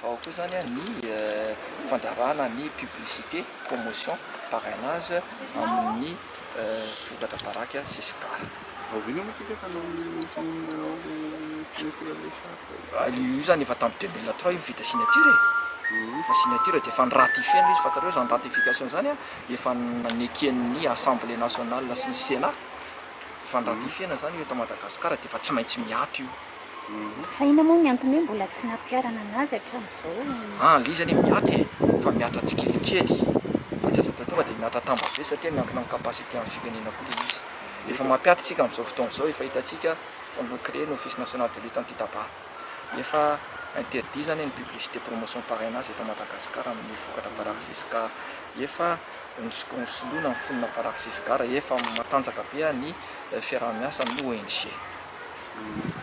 ao koa zany ny fandarana ny publicité promotion parrainage amin'ny vokatra baraky Siskara. Io zany efa tamin'ny 2003 io vita signature fa signature dia efa niratifiena izy fantareo zany ratification zany efa naneken'ny assemblée nationale sy ny sénat efa niratifiena zany io eto Madagasikara dia efa tsy maintsy miato io. Fa ina moa ny antony hoe mbola tsy nampiarana anazy hatramin'izao? Lay zany miaty fa miatra tsikelikely fa tsy aza tonga dia miatra tambabe satria miankina amin'ny capacité amin'ny firenena koa ilay izy. Efa mampiatra tsika amin'izao fotoana izao efa hitantsika fa créé ny office national de lutte anti-tabac. Efa interdit zany ny publicité promotion parrainage eto Madagasikara amin'ny vokatra baraky Siskara. Efa soloina ny fonina baraky Siskara, efa matanjaka be ny fiaraha-miasa amin'ny ONG.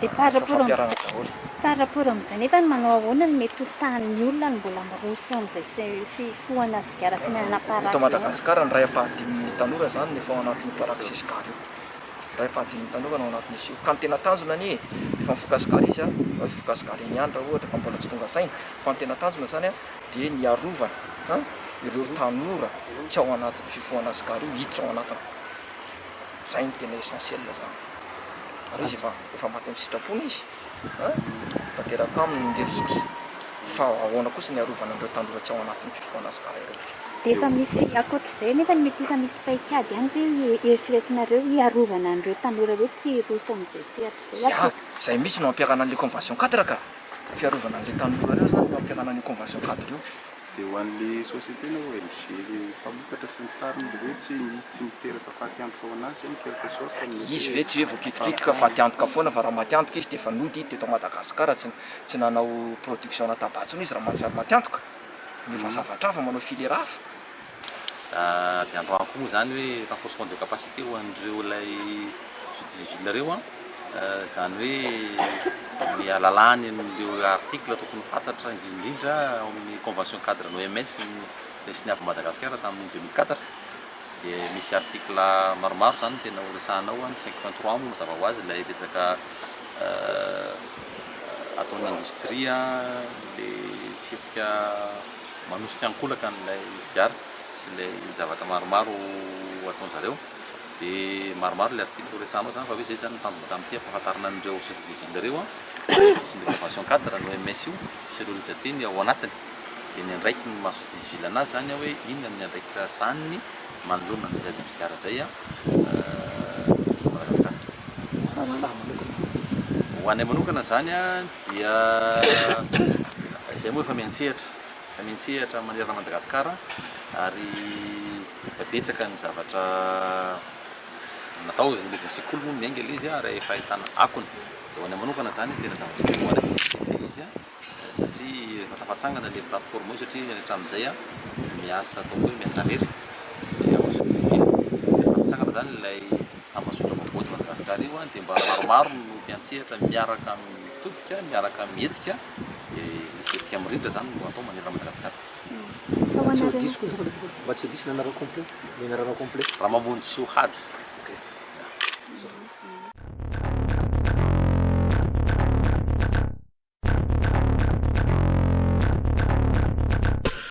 Dia par rapport amin'izay nefa manao ahoana ny mety ho tahan'ny olona ny mbola miroso amin'izay fifohana sigara fihinanana paraky eto Madagasikara ny ray am-pahadimy tanora zany ny efa ao anatin'ny baraky Siskara io. Ray am-pahadimy tanora ao anatin'izy io. Ka ny tena tanjona ny efa mifoka sigara izy mifoka sigara eny andra ohatra ka mbola tsy tonga saina fa ny tena tanjona zany dia ny arovana ireo tanora tsy ao anatin'ny fifohana sigara io hiditra ao anatiny. Zay ny tena essentiel zany. Ary izy efa maty amin'ny sitrapona izy tanteraka aminy nderiny fa ahoana kosa ny arovana an'ireo tanora tsy ao anatin'ny fifohana sigara ireo. Dia efa misy akoatr'izay nefa mety efa misy paikady ihany hoe eritreretinareo hiarovana an'ireo tanora hoe tsy hiroso amin'izay sehatra izay. Zay mihitsy no ampiarana an'ilay convention cadre ka fiarovana an'ilay tanora ireo zany no ampiarana an'ilay convention cadre io. Dia ho an'ilay société na ONG mpamokatra sy ny tariny hoe tsy miteraka faty-antoka ho anazy ny quelque sorte izy ve tsy hoe voakitikitika faty-antoka foana fa raha maty-antoka izy dia efa nody teto Madagasikara tsy nanao production na tabac izy raha mahatsy maty-antoka efa zavatra hafa manao filière hafa. Dia androako moa zany hoe renforcement de capacité ho an'ireo ilay société civile ireo zany hoe ny alalany an'ireo article tokony fantatra indrindra amin'ny convention cadre ny OMS sy ny avy Madagasikara tamin'ny 2004 dia misy article maromaro zany tena horesahanao ny 5.3 moa mazava ho azy ilay resaka ataon'ny industria le fihetsika manosika ankolaka n'ilay sigara sy ilay zavatra maromaro ataon'zareo. Dia maromaro ilay article horesahanao zany fa hoe zay zany tamin'ity ampahafantarana an'ireo société civile ireo sy ny convention cadre ny OMS io sy ireo lijateny ao anatiny. Dia ny andraiky ny maha société civile anazy zany hoe inona ny andraikitra saniny manoloana ny zavatra sigara zay Madagasikara. Ho anay manokana zany dia izay moa efa miantsehatra manerana Madagasikara ary efa betsaka ny zavatra natao le sekoly moa miainga ilay izy raha efa ahitana akony. Dia ho anay manokana zany tena zavatra hoanay izy satria efa tafatsangana le plateforme io satria rehetra amin'izay miasa atao hoe miasa rery ao société civile. Tafatsangana zany ilay ampasotra vaovao Madagasikara io dia mba maromaro no mpiantsehatra miaraka mitodika miaraka mihetsika dia misy hetsika mirindra zany no atao manerana Madagasikara. Fa ho anareo Raha mamonjy sy ho haja